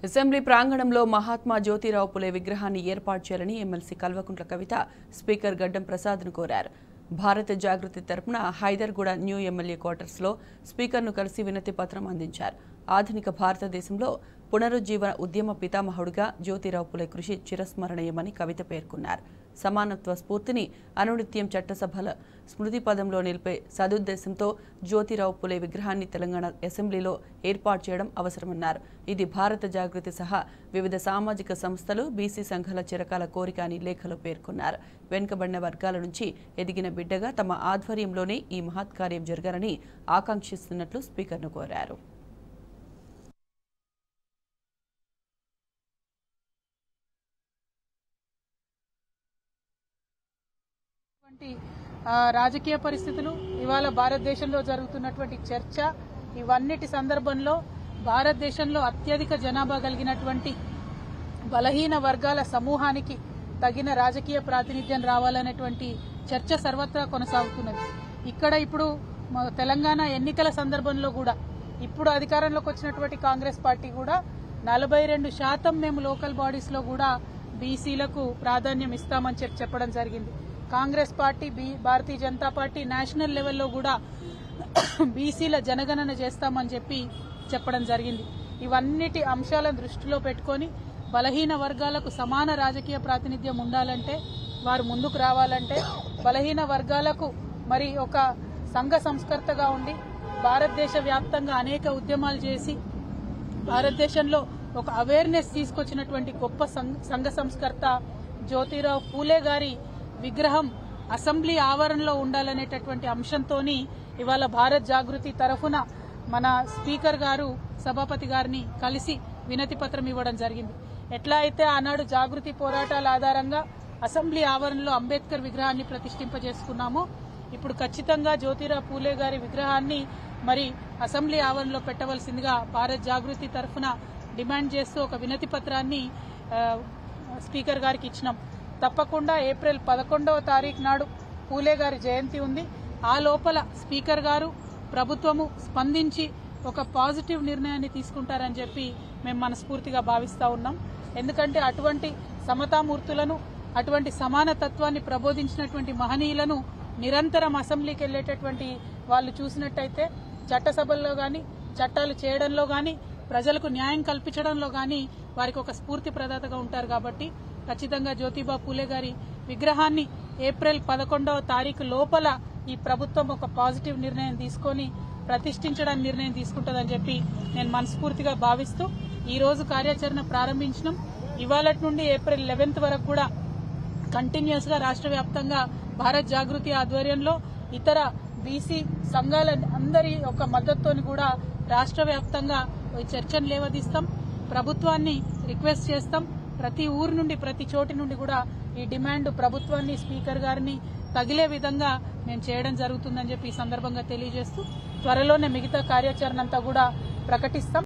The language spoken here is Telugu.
అసెంబ్లీ ప్రాంగణంలో మహాత్మా జ్యోతిరావు పులే విగ్రహాన్ని ఏర్పాటు చేయాలని ఎమ్మెల్సీ కల్వకుంట్ల కవిత స్పీకర్ గడ్డం ప్రసాద్ను కోరారు. భారత జాగృతి తరపున హైదర్గూడ న్యూ ఎమ్మెల్యే క్వార్టర్స్లో స్పీకర్ను కలిసి వినతి పత్రం అందించారు. ఆధునిక భారతదేశంలో పునరుజ్జీవన ఉద్యమ పితామహుడిగా జ్యోతిరావు పులే కృషి చిరస్మరణీయమని కవిత పేర్కొన్నారు. సమానత్వ స్ఫూర్తిని అనునిత్యం చట్టసభల స్మృతి పదంలో నిలిపే సదుద్దేశంతో జ్యోతిరావు పులే విగ్రహాన్ని తెలంగాణ అసెంబ్లీలో ఏర్పాటు చేయడం అవసరమన్నారు. ఇది భారత జాగృతి సహా వివిధ సామాజిక సంస్థలు, బీసీ సంఘాల చిరకాల కోరిక అని లేఖలో పేర్కొన్నారు. వెనుకబడిన వర్గాల నుంచి ఎదిగిన బిడ్డగా తమ ఆధ్వర్యంలోనే ఈ మహత్కార్యం జరగాలని ఆకాంక్షిస్తున్నట్లు స్పీకర్ను కోరారు. రాజకీయ పరిస్థితులు, ఇవాళ భారతదేశంలో జరుగుతున్నటువంటి చర్చ, ఇవన్నిటి సందర్భంలో భారతదేశంలో అత్యధిక జనాభా కలిగినటువంటి బలహీన వర్గాల సమూహానికి తగిన రాజకీయ ప్రాతినిధ్యం రావాలనేటువంటి చర్చ సర్వత్రా కొనసాగుతున్నది. ఇక్కడ ఇప్పుడు తెలంగాణ ఎన్నికల సందర్భంలో కూడా ఇప్పుడు అధికారంలోకి వచ్చినటువంటి కాంగ్రెస్ పార్టీ కూడా 42% మేము లోకల్ బాడీస్ లో కూడా బీసీలకు ప్రాధాన్యం ఇస్తామని చెప్పడం జరిగింది. Congress party, Bharatiya Janata party national లెవెల్లో కూడా బీసీల జనగణన చేస్తామని చెప్పడం జరిగింది. ఇవన్నిటి అంశాలను దృష్టిలో పెట్టుకుని బలహీన వర్గాలకు సమాన రాజకీయ ప్రాతినిధ్యం ఉండాలంటే, వారు ముందుకు రావాలంటే, బలహీన వర్గాలకు మరి ఒక సంఘ సంస్కర్తగా ఉండి భారతదేశ వ్యాప్తంగా అనేక ఉద్యమాలు చేసి భారతదేశంలో ఒక అవేర్నెస్ తీసుకొచ్చినటువంటి గొప్ప సంఘ సంస్కర్త జ్యోతిరావు పూలే గారి విగ్రహం అసెంబ్లీ ఆవరణలో ఉండాలనేటటువంటి అంశంతో ఇవాళ భారత్ జాగృతి తరఫున మన స్పీకర్ గారు సభాపతి గారిని కలిసి వినతి పత్రం ఇవ్వడం జరిగింది. ఎట్లా అయితే ఆనాడు జాగృతి పోరాటాల ఆధారంగా అసెంబ్లీ ఆవరణలో అంబేద్కర్ విగ్రహాన్ని ప్రతిష్ఠింపజేసుకున్నామో, ఇప్పుడు ఖచ్చితంగా జ్యోతిరావు పూలే గారి విగ్రహాన్ని మరి అసెంబ్లీ ఆవరణలో పెట్టవలసిందిగా భారత్ జాగృతి తరఫున డిమాండ్ చేస్తూ ఒక వినతి పత్రాన్ని స్పీకర్ గారికి ఇచ్చినాం. తప్పకుండా ఏప్రిల్ 11వ తారీఖు నాడు పూలే గారి జయంతి ఉంది. ఆ లోపల స్పీకర్ గారు, ప్రభుత్వము స్పందించి ఒక పాజిటివ్ నిర్ణయాన్ని తీసుకుంటారని చెప్పి మేము మనస్ఫూర్తిగా భావిస్తా ఉన్నాం. ఎందుకంటే అటువంటి సమతామూర్తులను, అటువంటి సమానతత్వాన్ని ప్రబోధించినటువంటి మహనీయులను నిరంతరం అసెంబ్లీకి వెళ్లేటటువంటి వాళ్ళు చూసినట్టయితే చట్టసభల్లో గాని, చట్టాలు చేయడంలో గాని, ప్రజలకు న్యాయం కల్పించడంలో గాని వారికి ఒక స్ఫూర్తి ప్రదాతగా ఉంటారు. కాబట్టి ఖచ్చితంగా జ్యోతిబా పూలే గారి విగ్రహాన్ని ఏప్రిల్ 11వ తారీఖు లోపల ఈ ప్రభుత్వం ఒక పాజిటివ్ నిర్ణయం తీసుకుని ప్రతిష్ఠించడానికి నిర్ణయం తీసుకుంటుందని చెప్పి నేను మనస్ఫూర్తిగా భావిస్తూ ఈ రోజు కార్యాచరణ ప్రారంభించినాం. ఇవాళ నుండి ఏప్రిల్ 11th వరకు కూడా కంటిన్యూస్ గా రాష్ట్ర వ్యాప్తంగా భారత్ జాగృతి ఆధ్వర్యంలో ఇతర బీసీ సంఘాల అందరి ఒక మద్దతుతోని కూడా రాష్ట్ర వ్యాప్తంగా చర్చను లేవదీస్తాం. ప్రభుత్వాన్ని రిక్వెస్ట్ చేస్తాం. ప్రతి ఊరు నుండి, ప్రతి చోటి నుండి కూడా ఈ డిమాండ్ ప్రభుత్వాన్ని, స్పీకర్ గారిని తగిలే విధంగా మేము చేయడం జరుగుతుందని చెప్పి ఈ సందర్భంగా తెలియజేస్తూ త్వరలోనే మిగతా కార్యాచరణ అంతా కూడా ప్రకటిస్తాం.